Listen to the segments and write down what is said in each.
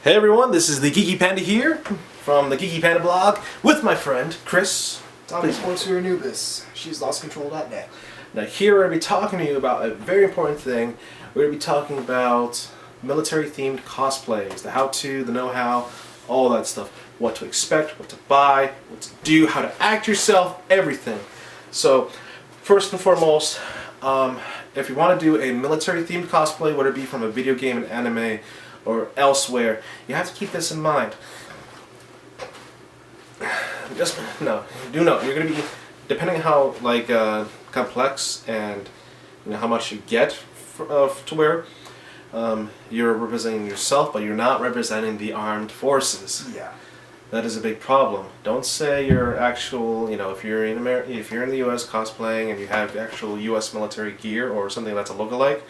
Hey everyone, this is the Geeky Panda here from the Geeky Panda blog with my friend Chris. Tommy Sports for Anubis. She's lostcontrol.net. Now here we're going to be talking to you about a very important thing. We're going to be talking about military themed cosplays, the how-to, the know-how, all that stuff. What to expect, what to buy, what to do, how to act yourself, everything. So first and foremost, if you want to do a military themed cosplay, whether it be from a video game, an anime, or elsewhere, you have to keep this in mind. Just do know you're going to be, depending on how complex and how much you get to wear. You're representing yourself, but you're not representing the armed forces. Yeah. That is a big problem. Don't say you're actual. If you're in if you're in the U.S. cosplaying and you have actual U.S. military gear or something that's a lookalike,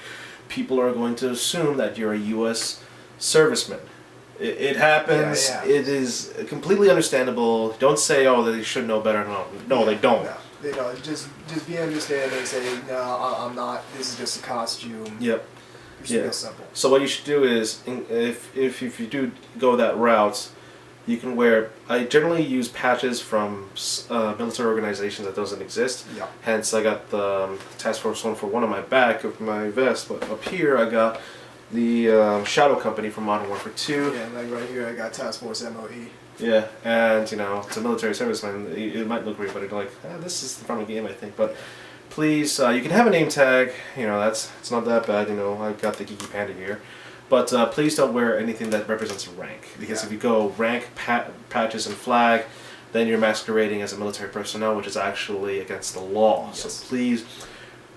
people are going to assume that you're a U.S. serviceman. It happens. Yeah. It is completely understandable. Don't say, "Oh, they should know better." No, they don't. No, they don't. Just be understanding. Say, "No, I'm not. This is just a costume." Yep. It's real simple. So what you should do is, if you do go that route, you can wear. I generally use patches from military organizations that doesn't exist. Yeah. Hence, I got the Task Force 141 on my back of my vest, but up here I got the Shadow Company from Modern Warfare 2. Yeah, like right here I got Task Force MOE. Yeah, and it's a military serviceman. It might look weird, but it's this is from a game, I think. But please, you can have a name tag. It's not that bad. I've got the Geeky Panda here. But please don't wear anything that represents a rank, because if you go rank, patches, and flag, then you're masquerading as a military personnel, which is actually against the law. Yes. So please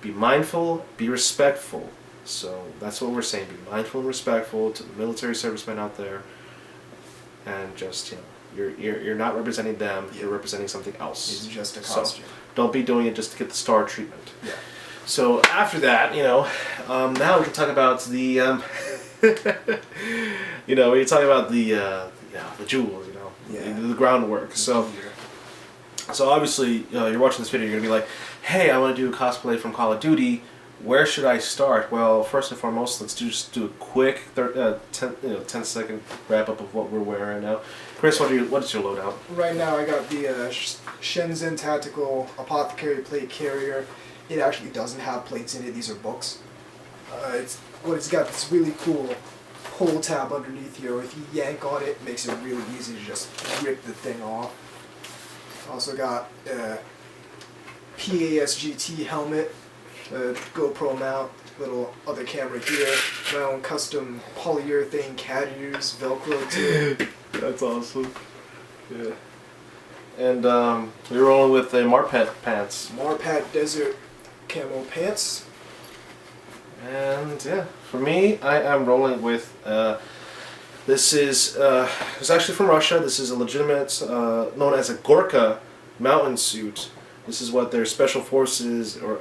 be mindful, be respectful. So that's what we're saying: be mindful and respectful to the military servicemen out there, and just you're not representing them. You're representing something else. It's just a costume. So don't be doing it just to get the star treatment. Yeah. So after that, now we can talk about the. When you talk about the jewels, the groundwork. So obviously, you're watching this video, you're gonna be like, "Hey, I want to do a cosplay from Call of Duty. Where should I start?" Well, first and foremost, let's just do a quick 10-second wrap up of what we're wearing right now. Chris, what is your loadout? Right now, I got the Shenzhen Tactical Apothecary Plate Carrier. It actually doesn't have plates in it; these are books. It's got this really cool pull tab underneath here. If you yank on it, it makes it really easy to just rip the thing off. Also got a PASGT helmet, a GoPro mount, little other camera here, my own custom polyurethane cat ears, Velcro to it. That's awesome. Yeah. And we're rolling with the Marpat pants. Marpat Desert camo pants. And yeah, for me, I am rolling with, this is, it's actually from Russia. This is a legitimate, known as a Gorka mountain suit. This is what their special forces or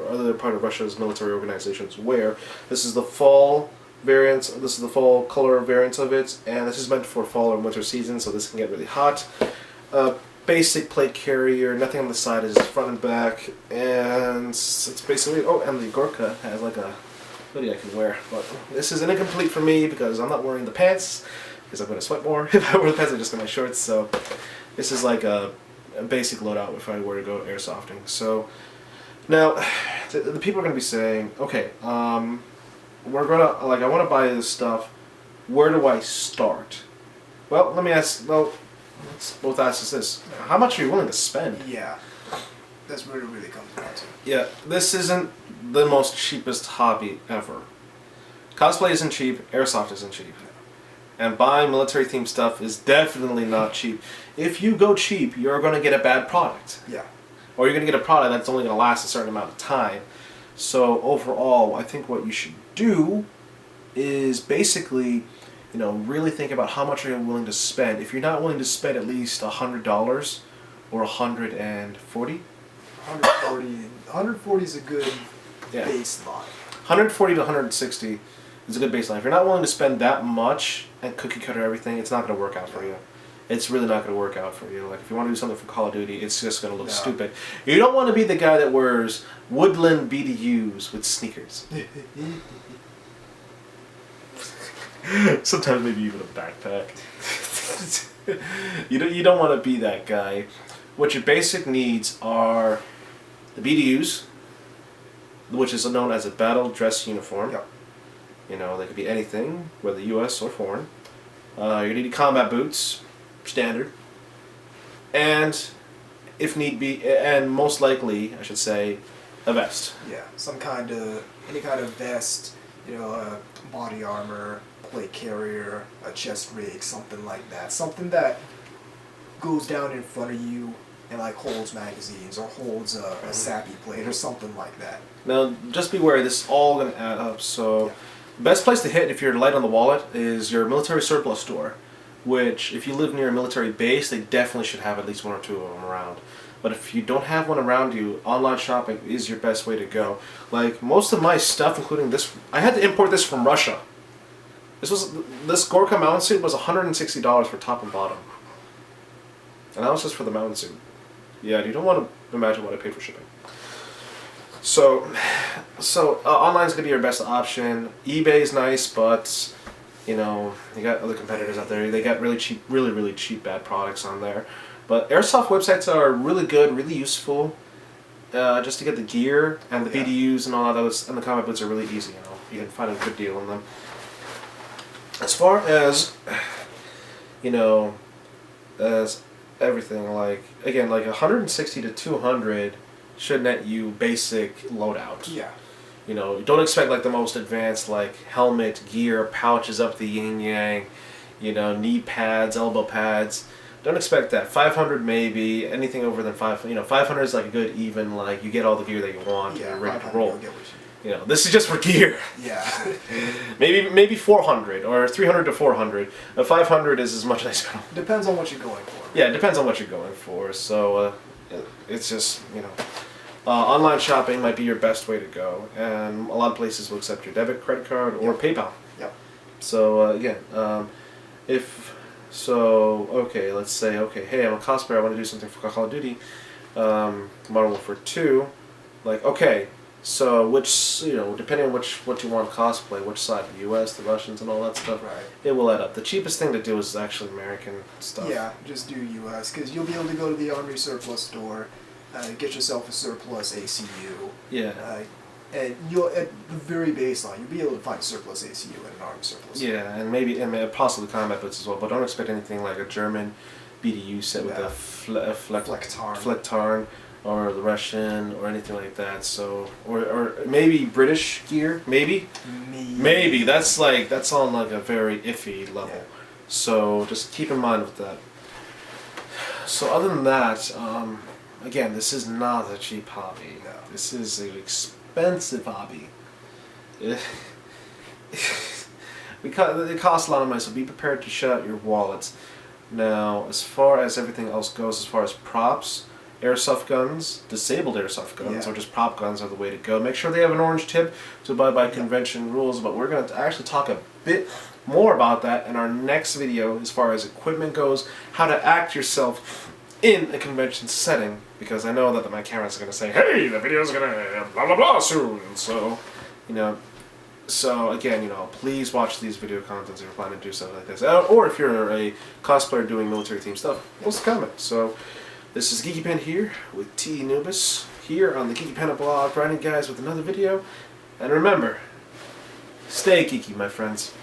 other part of Russia's military organizations wear. This is the fall variant, this is the fall color variant of it, and this is meant for fall or winter season, so this can get really hot. Basic plate carrier, nothing on the side, is front and back, and it's basically, and the Gorka has like a hoodie I can wear, but this is incomplete for me because I'm not wearing the pants, because I'm going to sweat more. If I wear the pants, I just get my shorts, so this is like a basic loadout if I were to go airsofting. So now, the people are going to be saying, okay, we're going to, I want to buy this stuff, where do I start? Well, let me ask, let's both ask us this. How much are you willing to spend? Yeah, that's what it really comes down to. Yeah, this isn't the most cheapest hobby ever. Cosplay isn't cheap, airsoft isn't cheap. And buying military themed stuff is definitely not cheap. If you go cheap, you're going to get a bad product. Yeah. Or you're going to get a product that's only going to last a certain amount of time. So overall, I think what you should do is basically really think about how much are you willing to spend. If you're not willing to spend at least $100 or $140. 140 is a good baseline. 140 to 160 is a good baseline. If you're not willing to spend that much and cookie cutter everything, it's not going to work out for you. It's really not going to work out for you. Like if you want to do something for Call of Duty, it's just going to look stupid. You don't want to be the guy that wears woodland BDUs with sneakers. Sometimes maybe even a backpack. You don't want to be that guy. What your basic needs are the BDUs, which is known as a battle dress uniform. Yep. You know, they could be anything, whether U.S. or foreign. You need combat boots, standard. And, if need be, and most likely, I should say, a vest. Yeah, any kind of vest, body armor, plate carrier, a chest rig, something like that. Something that goes down in front of you and like holds magazines or holds a sappy plate or something like that. Now, just beware, this is all going to add up. So, Yeah. the best place to hit if you're light on the wallet is your military surplus store, which, if you live near a military base, they definitely should have at least one or two of them around. But if you don't have one around you, online shopping is your best way to go. Like, most of my stuff, including this, I had to import this from Russia. This Gorka mountain suit was $160 for top and bottom. And that was just for the mountain suit. Yeah, you don't want to imagine what I paid for shipping. So online is going to be your best option. eBay's nice, but, you got other competitors out there. They got really cheap, really cheap bad products on there. But airsoft websites are really good, really useful, just to get the gear and the BDUs and all that. And the combat boots are really easy. You can find a good deal on them. As far as, as everything, like 160 to 200 should net you basic loadout. Yeah. Don't expect like the most advanced like helmet, gear, pouches up the yin yang, knee pads, elbow pads. Don't expect that. 500 maybe. Anything over than 500 is like a good even, like you get all the gear that you want. Yeah, and you're ready to 500 roll. you'll get what you need. This is just for gear. Yeah. maybe 400 or 300 to 400. 500 is as much as I spend. Depends on what you're going for. Yeah, it depends on what you're going for. So it's just online shopping might be your best way to go, and a lot of places will accept your debit, credit card, or PayPal. Yep. So let's say hey, I'm a cosplayer. I want to do something for Call of Duty, Modern Warfare 2. Like, okay, so which depending on what you want to cosplay, which side, the U.S., the Russians, and all that stuff. Right. It will add up. The cheapest thing to do is actually American stuff. Yeah, just do U.S. because you'll be able to go to the Army surplus store, get yourself a surplus ACU. Yeah. And you'll, at the very baseline, you'll be able to find a surplus ACU in an Army surplus. Yeah, and possibly combat boots as well, but don't expect anything like a German BDU set with a Flecktarn or the Russian or anything like that. So or maybe British gear, maybe. That's on like a very iffy level. Yeah. So just keep in mind with that. So other than that, again, this is not a cheap hobby. No. This is an expensive hobby. It costs a lot of money, so be prepared to shut out your wallets. Now, as far as everything else goes, as far as props, airsoft guns, disabled airsoft guns, or just prop guns are the way to go. Make sure they have an orange tip to abide by convention rules, but we're going to actually talk a bit more about that in our next video as far as equipment goes, how to act yourself in a convention setting, because I know that my camera's going to say, hey, the video's going to blah blah blah soon, so, so again, please watch these video contents if you're planning to do stuff like this, or if you're a cosplayer doing military themed stuff, post a comment. So, this is Geeky Pen here with T. Nubis here on the Geeky Pen blog, Brandon guys with another video, and remember, stay geeky, my friends.